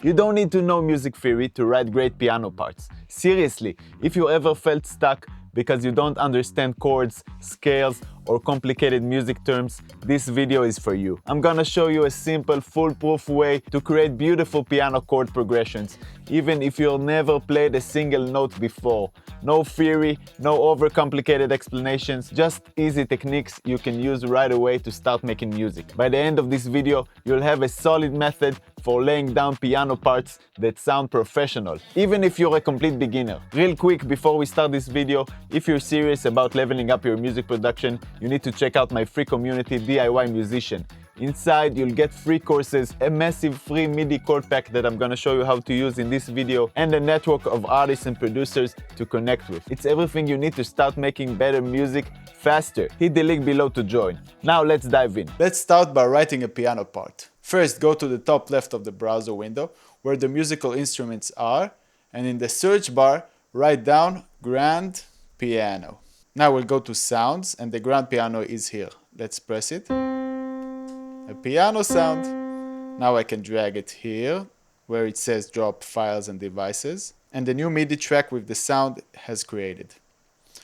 You don't need to know music theory to write great piano parts. Seriously, if you ever felt stuck because you don't understand chords, scales, or complicated music terms, this video is for you. I'm gonna show you a simple, foolproof way to create beautiful piano chord progressions, even if you've never played a single note before. No theory, no overcomplicated explanations, just easy techniques you can use right away to start making music. By the end of this video, you'll have a solid method for laying down piano parts that sound professional, even if you're a complete beginner. Real quick before we start this video, if you're serious about leveling up your music production, you need to check out my free community DIY Musician. Inside, you'll get free courses, a massive free MIDI chord pack that I'm gonna show you how to use in this video, and a network of artists and producers to connect with. It's everything you need to start making better music faster. Hit the link below to join. Now let's dive in. Let's start by writing a piano part. First, go to the top left of the browser window where the musical instruments are, and in the search bar, write down grand piano. Now we'll go to sounds, and the grand piano is here. Let's press it. A piano sound. Now I can drag it here where it says drop files and devices, and the new MIDI track with the sound has created.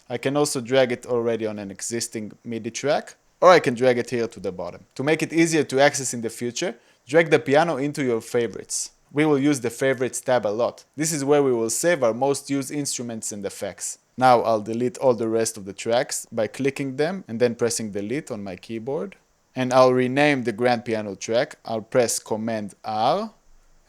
I can also drag it already on an existing MIDI track, or I can drag it here to the bottom. To make it easier to access in the future, drag the piano into your favorites. We will use the favorites tab a lot. This is where we will save our most used instruments and effects. Now I'll delete all the rest of the tracks by clicking them and then pressing delete on my keyboard. And I'll rename the grand piano track. I'll press Command R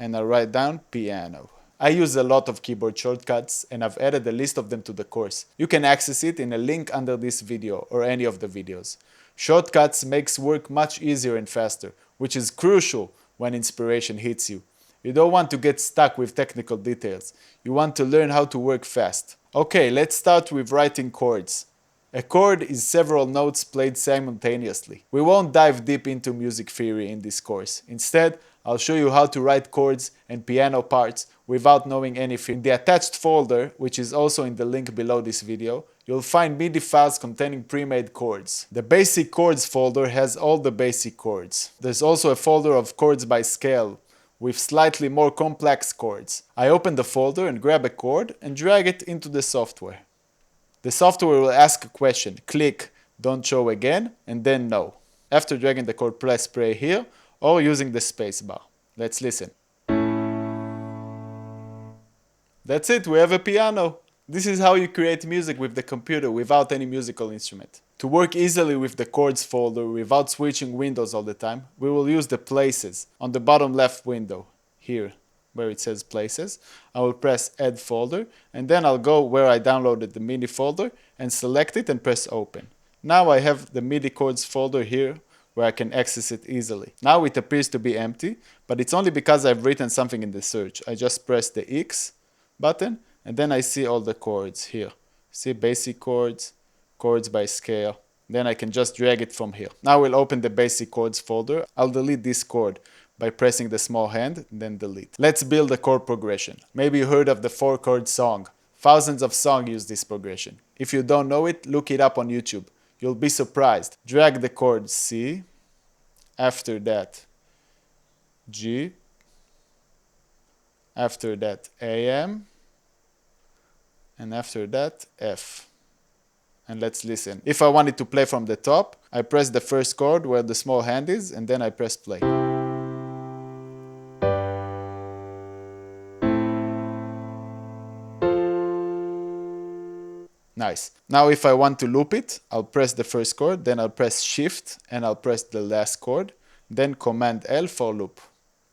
and I'll write down piano. I use a lot of keyboard shortcuts and I've added a list of them to the course. You can access it in a link under this video or any of the videos. Shortcuts makes work much easier and faster, which is crucial when inspiration hits you. You don't want to get stuck with technical details. You want to learn how to work fast. Okay, let's start with writing chords. A chord is several notes played simultaneously. We won't dive deep into music theory in this course. Instead, I'll show you how to write chords and piano parts without knowing anything. In the attached folder, which is also in the link below this video, you'll find MIDI files containing pre-made chords. The basic chords folder has all the basic chords. There's also a folder of chords by scale with slightly more complex chords. I open the folder and grab a chord and drag it into the software. The software will ask a question, click don't show again, and then no. After dragging the chord, press play here or using the space bar. Let's listen. That's it, we have a piano. This is how you create music with the computer without any musical instrument. To work easily with the chords folder without switching windows all the time, we will use the places on the bottom left window, here where it says places. I will press add folder and then I'll go where I downloaded the MIDI folder and select it and press open. Now I have the MIDI chords folder here where I can access it easily. Now it appears to be empty, but it's only because I've written something in the search. I just press the X button and then I see all the chords here. See basic chords, chords by scale. Then I can just drag it from here. Now we'll open the basic chords folder. I'll delete this chord by pressing the small hand and then delete. Let's build a chord progression. Maybe you heard of the 4-chord song. Thousands of songs use this progression. If you don't know it, look it up on YouTube. You'll be surprised. Drag the chord C, after that G, after that AM, and after that F. And let's listen. If I want it to play from the top, I press the first chord where the small hand is and then I press play. Nice. Now if I want to loop it, I'll press the first chord, then I'll press Shift and I'll press the last chord, then Command L for loop.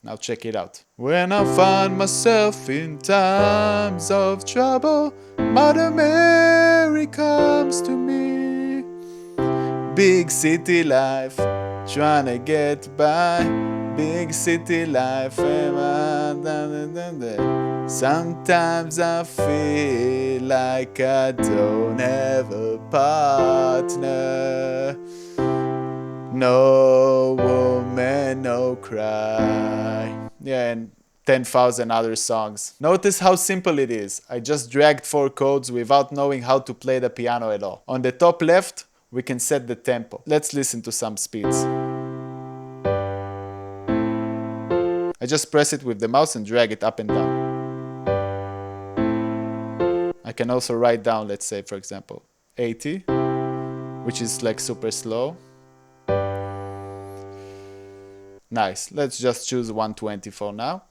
Now check it out. When I find myself in times of trouble, Mother Mary comes to me. Big city life, trying to get by. Big city life, sometimes I feel like I don't have a partner. No woman, no cry. Yeah, and 10,000 other songs. Notice how simple it is. I just dragged 4 chords without knowing how to play the piano at all. On the top left, we can set the tempo. Let's listen to some speeds. I just press it with the mouse and drag it up and down. I can also write down, let's say, for example, 80, which is like super slow. Nice. Let's just choose 120 for now.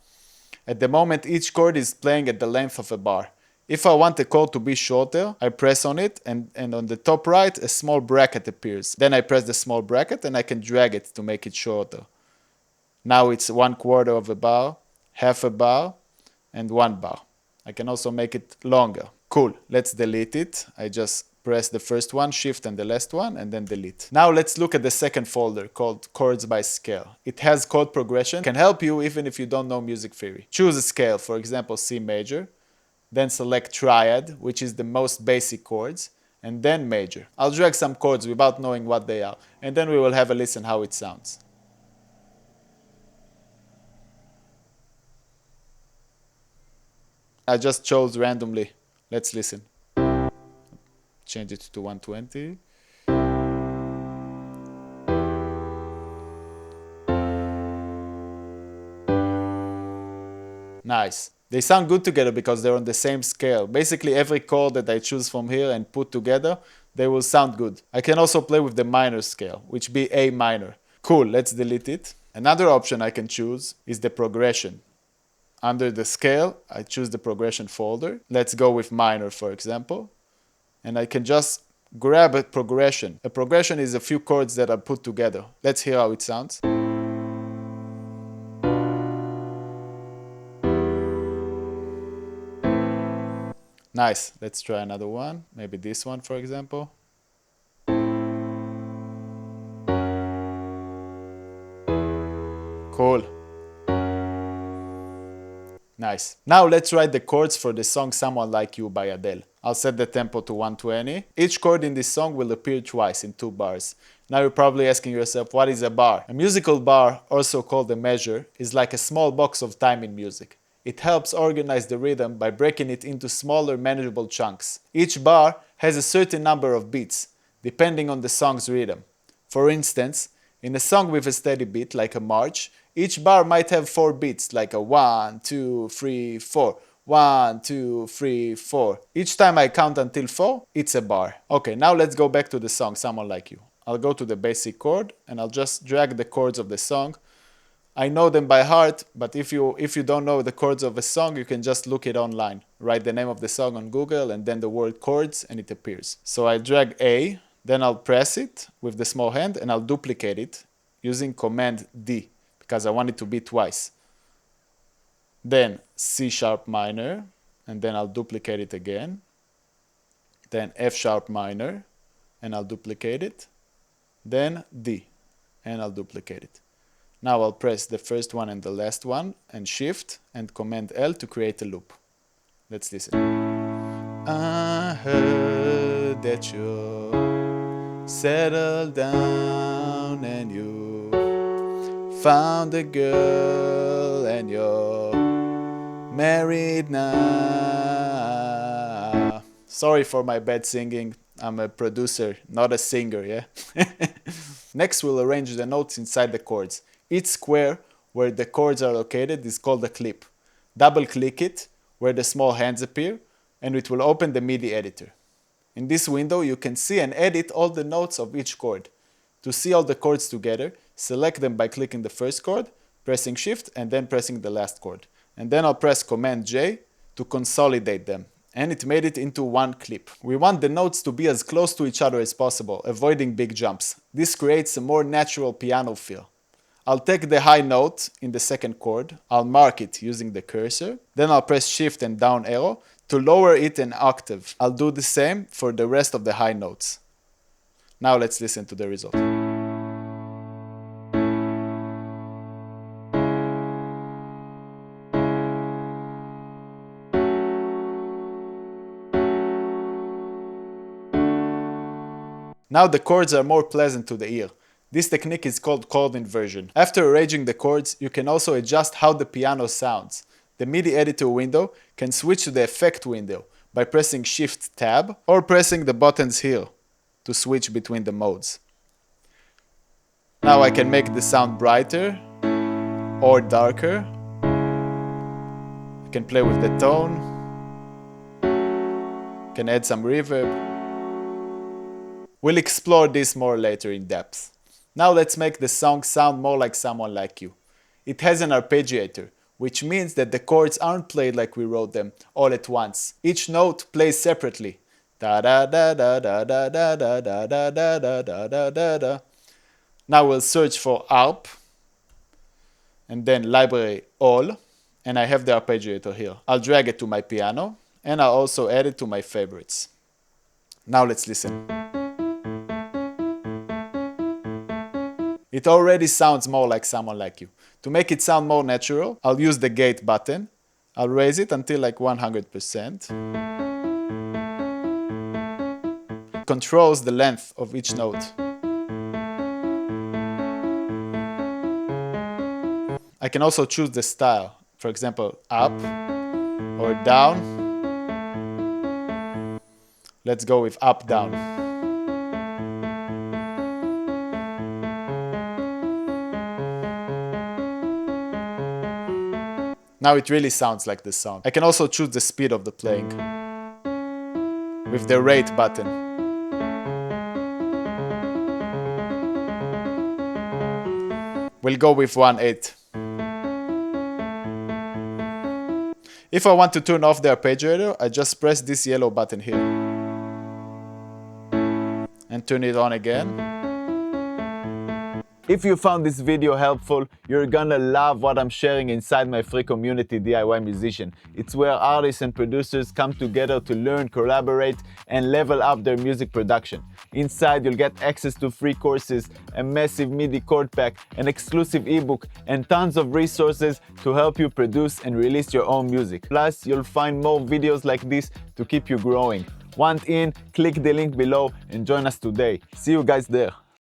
At the moment, each chord is playing at the length of a bar. If I want the chord to be shorter, I press on it, and on the top right, a small bracket appears. Then I press the small bracket and I can drag it to make it shorter. Now it's 1/4 of a bar, half a bar, and 1 bar. I can also make it longer. Cool, let's delete it. I just press the first one, shift and the last one, and then delete. Now let's look at the second folder called chords by scale. It has chord progression, can help you even if you don't know music theory. Choose a scale, for example, C major, then select triad, which is the most basic chords, and then major. I'll drag some chords without knowing what they are, and then we will have a listen how it sounds. I just chose randomly. Let's listen. Change it to 120. Nice. They sound good together because they're on the same scale. Basically every chord that I choose from here and put together, they will sound good. I can also play with the minor scale, which be A minor. Cool, let's delete it. Another option I can choose is the progression. Under the scale, I choose the progression folder. Let's go with minor, for example. And I can just grab a progression. A progression is a few chords that are put together. Let's hear how it sounds. Nice. Let's try another one. Maybe this one, for example. Cool. Nice. Now let's write the chords for the song Someone Like You by Adele. I'll set the tempo to 120. Each chord in this song will appear twice in 2 bars. Now you're probably asking yourself, what is a bar? A musical bar, also called a measure, is like a small box of time in music. It helps organize the rhythm by breaking it into smaller manageable chunks. Each bar has a certain number of beats, depending on the song's rhythm. For instance, in a song with a steady beat, like a march, each bar might have 4 beats, like a 1, 2, 3, 4. 1, 2, 3, 4. Each time I count until 4, it's a bar. Okay, now let's go back to the song, Someone Like You. I'll go to the basic chord and I'll just drag the chords of the song. I know them by heart, but if you don't know the chords of a song, you can just look it online. Write the name of the song on Google and then the word chords and it appears. So I drag A, then I'll press it with the small hand and I'll duplicate it using Command D because I want it to be twice. Then C sharp minor, and then I'll duplicate it again. Then F sharp minor, and I'll duplicate it. Then D, and I'll duplicate it. Now I'll press the first one and the last one, and Shift and Command L to create a loop. Let's listen. I heard that you're settled down and you found a girl and you're married now. Sorry for my bad singing. I'm a producer, not a singer, yeah? Next, we'll arrange the notes inside the chords. Each square where the chords are located is called a clip. Double-click it where the small hands appear, and it will open the MIDI editor. In this window, you can see and edit all the notes of each chord. To see all the chords together, select them by clicking the first chord, pressing Shift, and then pressing the last chord. And then I'll press Command J to consolidate them. And it made it into one clip. We want the notes to be as close to each other as possible, avoiding big jumps. This creates a more natural piano feel. I'll take the high note in the second chord, I'll mark it using the cursor, then I'll press Shift and down arrow to lower it an octave. I'll do the same for the rest of the high notes. Now let's listen to the result. Now the chords are more pleasant to the ear. This technique is called chord inversion. After arranging the chords, you can also adjust how the piano sounds. The MIDI editor window can switch to the effect window by pressing Shift Tab or pressing the buttons here to switch between the modes. Now I can make the sound brighter or darker Can play with the tone. Can add some reverb. We'll explore this more later in depth. Now let's make the song sound more like Someone Like You. It has an arpeggiator, which means that the chords aren't played like we wrote them all at once. Each note plays separately. Da da da da da da da da da da da da da da da da. Now we'll search for ARP and then library all, and I have the arpeggiator here. I'll drag it to my piano and I'll also add it to my favorites. Now let's listen. It already sounds more like Someone Like You. To make it sound more natural, I'll use the gate button. I'll raise it until like 100%. Controls the length of each note. I can also choose the style, for example, up or down. Let's go with up, down. Now it really sounds like the song. I can also choose the speed of the playing with the rate button. We'll go with 1/8. If I want to turn off the arpeggiator, I just press this yellow button here and turn it on again. If you found this video helpful, you're gonna love what I'm sharing inside my free community DIY Musician. It's where artists and producers come together to learn, collaborate, and level up their music production. Inside, you'll get access to free courses, a massive MIDI chord pack, an exclusive ebook, and tons of resources to help you produce and release your own music. Plus, you'll find more videos like this to keep you growing. Want in? Click the link below and join us today. See you guys there.